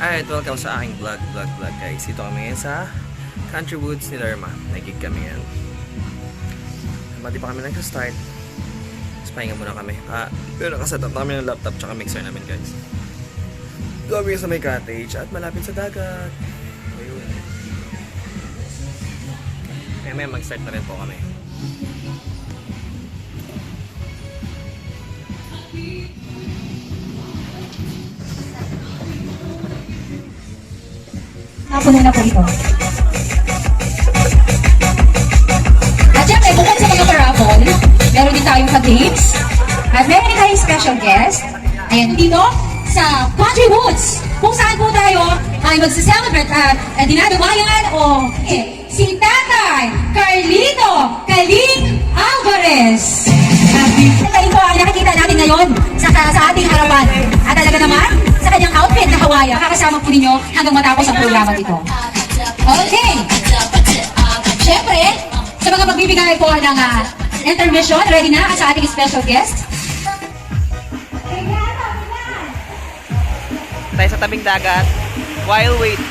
Alright, welcome sa aking vlog guys. Ito kami ngayon sa Country Woods ni Lerma. Nagig kami yan. Mati pa kami nag-start. Tapos pahinga muna kami. Pero nakaset up na kami ng laptop tsaka mixer namin guys. Kami sa may cottage at malapit sa dagat. Ayun. May mag-start na rin po kami. Napunin na po ito. At syempre, bukod sa mga parapol, meron din tayong ka-games. At meron din tayong special guest. Ayan, dito sa Country Woods. Kung saan po tayo ay magsa-celebrate at dinadawayan o si Tatay Carlito Kaling Alvarez. Ito po ang nakikita natin ngayon sa ating harapan. At talaga naman, sa kanyang outfit na Hawaii, kakasama po ninyo hanggang matapos ang programa ito. Okay. Siyempre, sa mga magbibigay po ng intermission, ready na sa ating special guest. Tayo sa tabing dagat while waiting.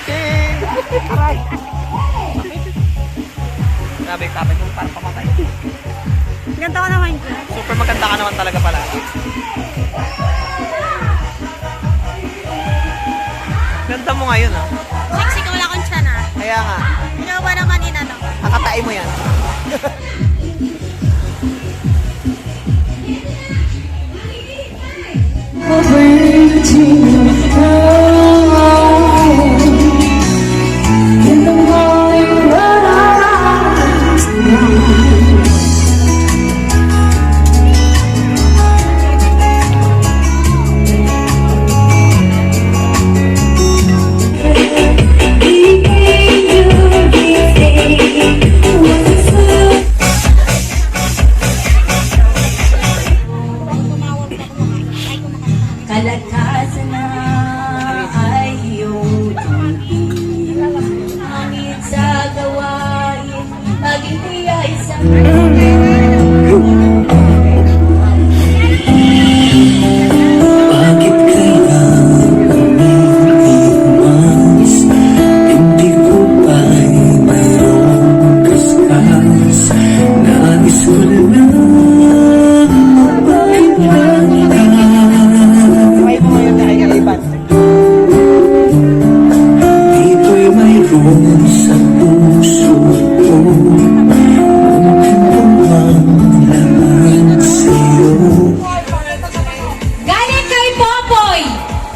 Grabe, kapit mo parang pamatay. Ganda ka naman ko. Super maganda ka naman talaga pala. Ganda mo ngayon Sexy ka, wala akong tiyan Kaya nga. Ano ba naman inanong? Kakatain mo yan. Kalakasan na ay iyong tingin. Hangin sa gawain, maging tiyay sa bakit kaya umiiwas? Hindi ko ba'y mayroong kaskas? Nais ko lang dito'y mayroon sa puso ko. Mungkin ko mang lahat sa'yo. Galing kay Popoy!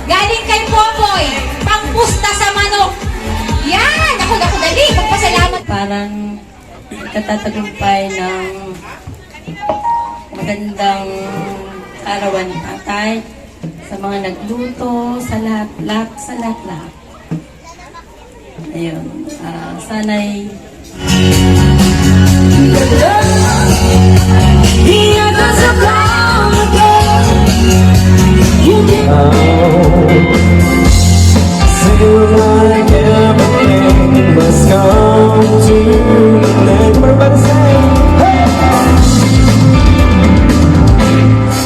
Galing kay Popoy! Pangpusta sa manok! Yan! Ako, dali! Magpasalamat! Parang katatagumpay ng magandang karawan ni Tatay sa mga nagluto, sa lahat. Ayun, sana'y Feel like everything must come to an end. Everybody say, hey!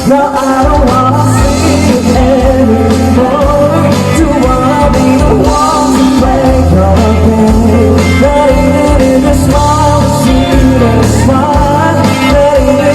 No, I don't wanna see it anymore. Do I be the one to break your pain? Not even in the smallest, sweetest smile. Not even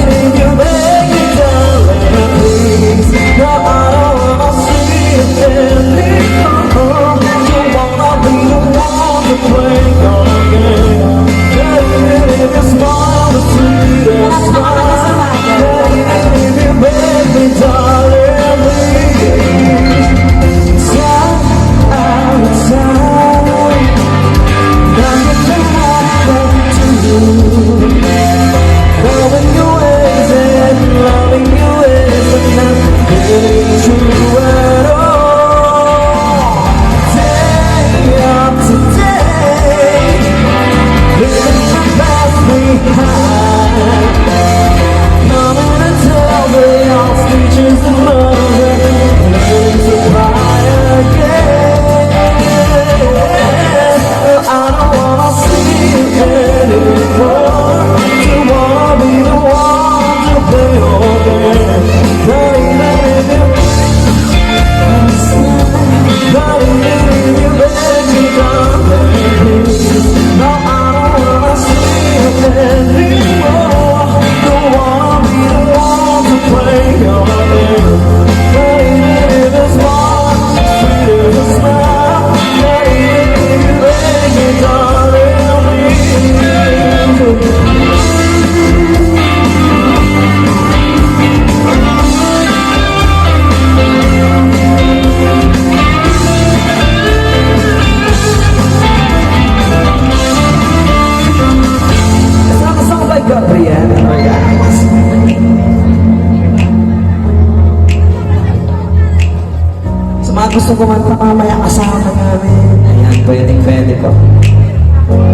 gusto kumanta mamaya kasama namin. Ayan, pwede po.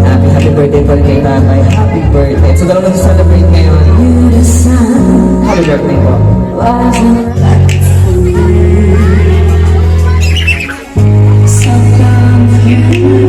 Happy birthday po kay tatay. Happy birthday. So, dalawa mag-celebrate ngayon. You the sun Happy birthday po. wasn't like for me. So come through.